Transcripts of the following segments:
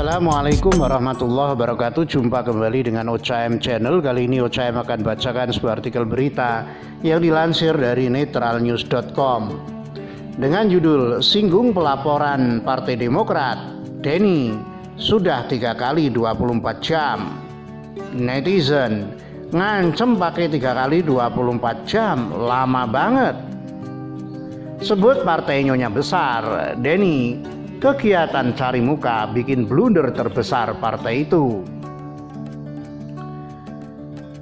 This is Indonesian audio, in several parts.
Assalamualaikum warahmatullahi wabarakatuh. Jumpa kembali dengan OCM Channel. Kali ini OCM akan bacakan sebuah artikel berita yang dilansir dari netralnews.com dengan judul "Singgung pelaporan Partai Demokrat, Denny sudah 3 kali 24 jam. Netizen ngancem pakai 3 kali 24 jam, lama banget. Sebut partai nyonya besar, Denny kegiatan cari muka bikin blunder terbesar partai itu."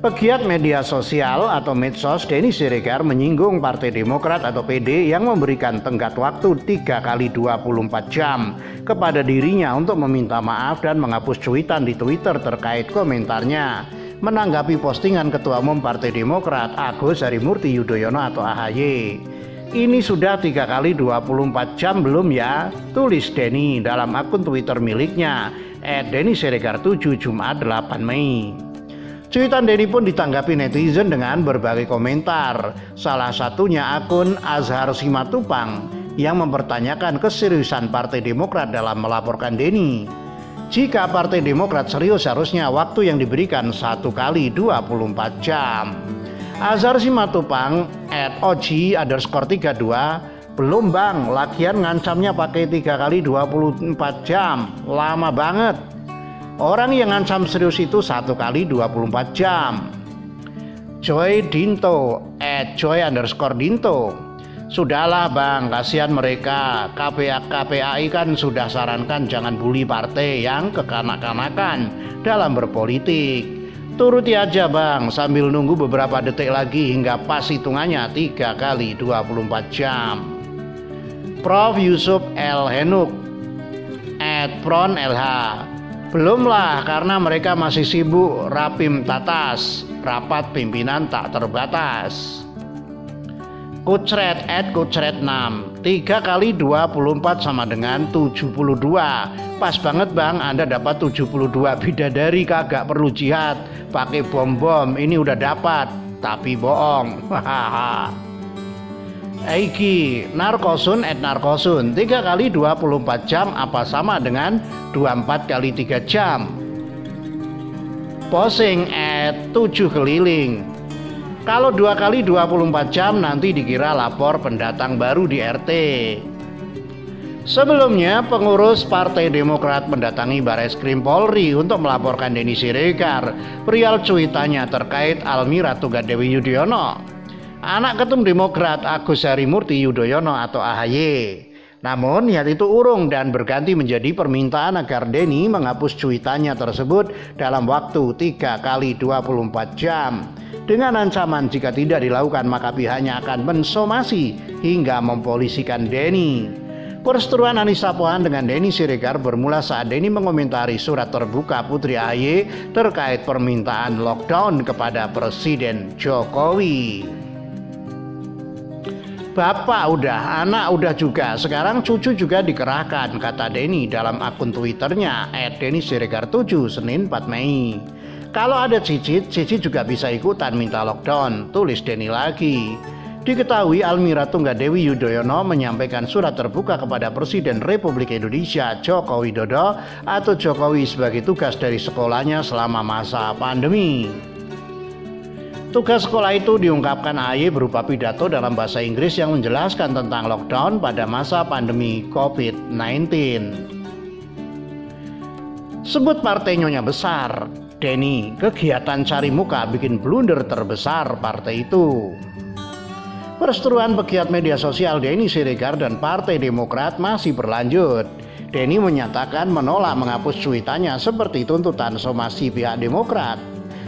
Pegiat media sosial atau medsos Denny Siregar menyinggung Partai Demokrat atau PD yang memberikan tenggat waktu 3 kali 24 jam kepada dirinya untuk meminta maaf dan menghapus cuitan di Twitter terkait komentarnya menanggapi postingan Ketua Umum Partai Demokrat Agus Harimurti Yudhoyono atau AHY. "Ini sudah 3 kali 24 jam belum ya?" tulis Denny dalam akun Twitter miliknya @DennySiregar7 Jumat 8 Mei. Cuitan Denny pun ditanggapi netizen dengan berbagai komentar. Salah satunya akun Azhar Simatupang yang mempertanyakan keseriusan Partai Demokrat dalam melaporkan Denny. Jika Partai Demokrat serius, harusnya waktu yang diberikan 1 kali 24 jam. Azhar Simatupang @oji_32 "Belum bang, lagian ngancamnya pakai 3 kali 24 jam, lama banget. Orang yang ngancam serius itu 1 kali 24 jam. Joy Dinto @joy_dinto "Sudahlah bang, kasihan mereka. KPAI kan sudah sarankan jangan bully partai yang kekanak-kanakan dalam berpolitik. Turuti aja bang, sambil nunggu beberapa detik lagi hingga pas hitungannya 3 kali 24 jam. Prof Yusuf L. Henuk @pronlh "Belumlah, karena mereka masih sibuk rapim tatas, rapat pimpinan tak terbatas." Kucret @kucret6 "3 kali 24 sama dengan 72. Pas banget bang, Anda dapat 72 bidadari, kagak perlu jihad pakai bom-bom, ini udah dapat, tapi bohong." Eiki Narkosun @narkosun 3 kali 24 jam apa sama dengan 24 kali 3 jam. Posing @7 keliling "Kalau 2 kali 24 jam nanti dikira lapor pendatang baru di RT." Sebelumnya, pengurus Partai Demokrat mendatangi Bareskrim Polri untuk melaporkan Denny Siregar perihal cuitannya terkait Almi Ratu Gadewi Yudhoyono, anak Ketum Demokrat Agus Harimurti Yudhoyono atau AHY. Namun niat itu urung dan berganti menjadi permintaan agar Denny menghapus cuitannya tersebut dalam waktu 3 kali 24 jam. Dengan ancaman jika tidak dilakukan maka pihaknya akan mensomasi hingga mempolisikan Denny. Perseteruan Anissa Pohan dengan Denny Siregar bermula saat Denny mengomentari surat terbuka Putri AHY terkait permintaan lockdown kepada Presiden Jokowi. "Bapak udah, anak udah juga, sekarang cucu juga dikerahkan," kata Denny dalam akun Twitternya @DennySiregar7 Senin 4 Mei. "Kalau ada cicit juga bisa ikutan minta lockdown," tulis Denny lagi. Diketahui Almi Ratu Gadewi Yudhoyono menyampaikan surat terbuka kepada Presiden Republik Indonesia Joko Widodo atau Jokowi sebagai tugas dari sekolahnya selama masa pandemi. Tugas sekolah itu diungkapkan AHY berupa pidato dalam bahasa Inggris yang menjelaskan tentang lockdown pada masa pandemi COVID-19. Sebut partai nyonya besar, Denny kegiatan cari muka bikin blunder terbesar partai itu. Perseteruan pegiat media sosial Denny Siregar dan Partai Demokrat masih berlanjut. Denny menyatakan menolak menghapus cuitannya seperti tuntutan somasi pihak Demokrat.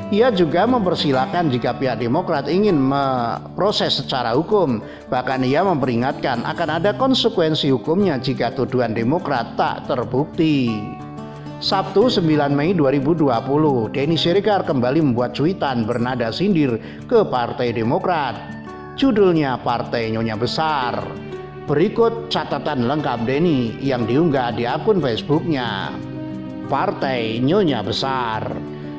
Ia juga mempersilahkan jika pihak Demokrat ingin memproses secara hukum. Bahkan ia memperingatkan akan ada konsekuensi hukumnya jika tuduhan Demokrat tak terbukti. Sabtu 9 Mei 2020, Denny Siregar kembali membuat cuitan bernada sindir ke Partai Demokrat. Judulnya "Partai Nyonya Besar". Berikut catatan lengkap Denny yang diunggah di akun Facebooknya. Partai Nyonya Besar.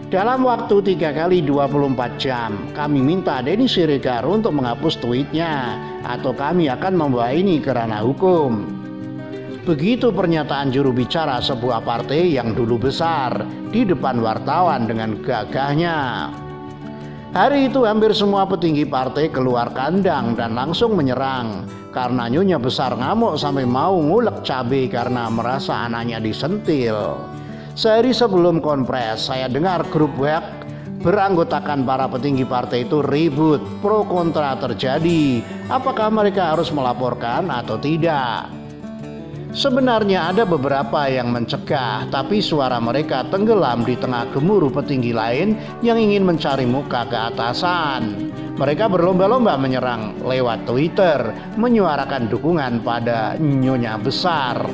"Dalam waktu 3 kali 24 jam, kami minta Denny Siregar untuk menghapus tweetnya atau kami akan membawa ini ke ranah hukum. Begitu pernyataan juru bicara sebuah partai yang dulu besar di depan wartawan dengan gagahnya. Hari itu hampir semua petinggi partai keluar kandang dan langsung menyerang karena Nyonya Besar ngamuk sampai mau ngulek cabai karena merasa anaknya disentil. Sehari sebelum konpres, saya dengar grup WhatsApp beranggotakan para petinggi partai itu ribut, pro kontra terjadi. Apakah mereka harus melaporkan atau tidak? Sebenarnya ada beberapa yang mencegah, tapi suara mereka tenggelam di tengah gemuruh petinggi lain yang ingin mencari muka ke atasan. Mereka berlomba-lomba menyerang lewat Twitter, menyuarakan dukungan pada Nyonya Besar.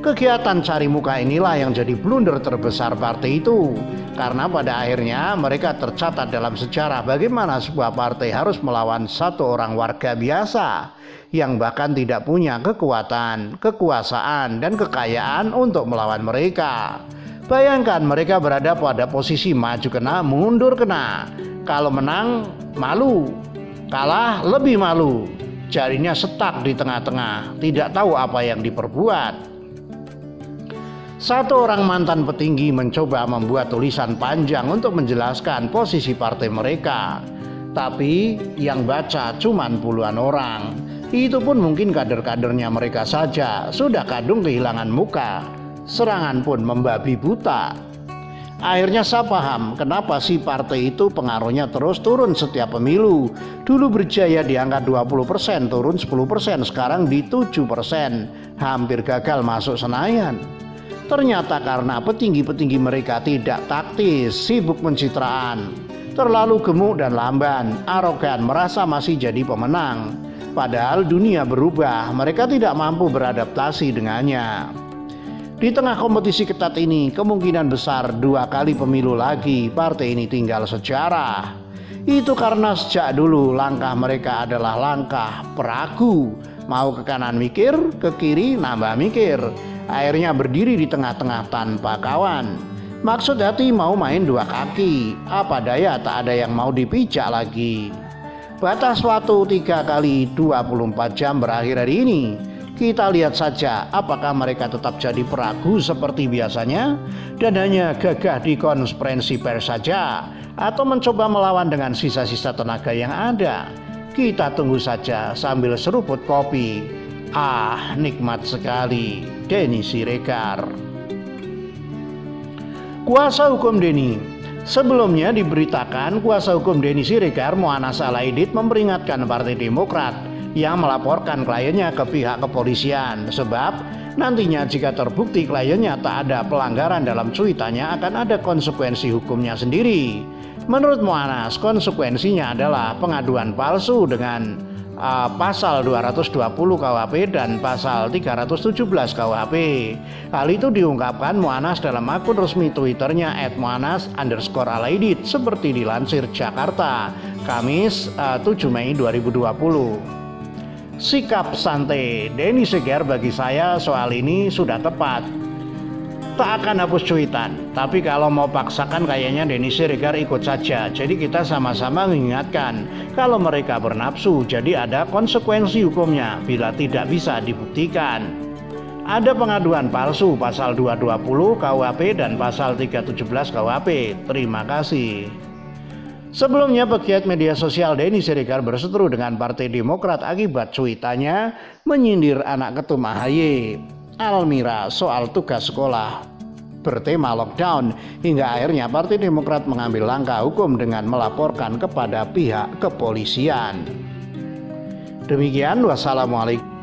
Kegiatan cari muka inilah yang jadi blunder terbesar partai itu, karena pada akhirnya mereka tercatat dalam sejarah bagaimana sebuah partai harus melawan satu orang warga biasa yang bahkan tidak punya kekuatan, kekuasaan, dan kekayaan untuk melawan mereka. Bayangkan mereka berada pada posisi maju kena, mundur kena. Kalau menang, malu. Kalah, lebih malu. Jarinya setak di tengah-tengah, tidak tahu apa yang diperbuat. Satu orang mantan petinggi mencoba membuat tulisan panjang untuk menjelaskan posisi partai mereka. Tapi yang baca cuma puluhan orang. Itu pun mungkin kader-kadernya mereka saja. Sudah kadung kehilangan muka, serangan pun membabi buta. Akhirnya saya paham kenapa sih partai itu pengaruhnya terus turun setiap pemilu. Dulu berjaya di angka 20%, turun 10%, sekarang di 7%. Hampir gagal masuk Senayan. Ternyata karena petinggi-petinggi mereka tidak taktis, sibuk pencitraan, terlalu gemuk dan lamban, arogan, merasa masih jadi pemenang. Padahal dunia berubah, mereka tidak mampu beradaptasi dengannya. Di tengah kompetisi ketat ini, kemungkinan besar 2 kali pemilu lagi partai ini tinggal sejarah. Itu karena sejak dulu langkah mereka adalah langkah peragu. Mau ke kanan mikir, ke kiri nambah mikir. Akhirnya berdiri di tengah-tengah tanpa kawan. Maksud hati mau main 2 kaki. Apa daya tak ada yang mau dipijak lagi. Batas waktu 3 kali 24 jam berakhir hari ini. Kita lihat saja apakah mereka tetap jadi peragu seperti biasanya dan hanya gagah di konferensi pers saja, atau mencoba melawan dengan sisa-sisa tenaga yang ada. Kita tunggu saja sambil seruput kopi. Ah, nikmat sekali. Denny Siregar. Kuasa hukum Denny. Sebelumnya diberitakan kuasa hukum Denny Siregar, Mu'annas Al-Aidid, memperingatkan Partai Demokrat yang melaporkan kliennya ke pihak kepolisian, sebab nantinya jika terbukti kliennya tak ada pelanggaran dalam cuitannya akan ada konsekuensi hukumnya sendiri. Menurut Mu'annas, konsekuensinya adalah pengaduan palsu dengan pasal 220 KUHP dan pasal 317 KUHP. Hal itu diungkapkan Mu'annas dalam akun resmi Twitternya @mu'annas_alaidid seperti dilansir Jakarta, Kamis 7 Mei 2020. Sikap santai Denny Siregar bagi saya soal ini sudah tepat. Tak akan hapus cuitan, tapi kalau mau paksakan kayaknya Denny Siregar ikut saja. Jadi kita sama-sama mengingatkan kalau mereka bernafsu, jadi ada konsekuensi hukumnya bila tidak bisa dibuktikan. Ada pengaduan palsu pasal 220 KUHP dan pasal 317 KUHP. Terima kasih. Sebelumnya pegiat media sosial Denny Siregar berseteru dengan Partai Demokrat akibat cuitannya menyindir anak ketum AHY, Almira, soal tugas sekolah bertema lockdown, hingga akhirnya Partai Demokrat mengambil langkah hukum dengan melaporkan kepada pihak kepolisian. Demikian, wassalamualaikum.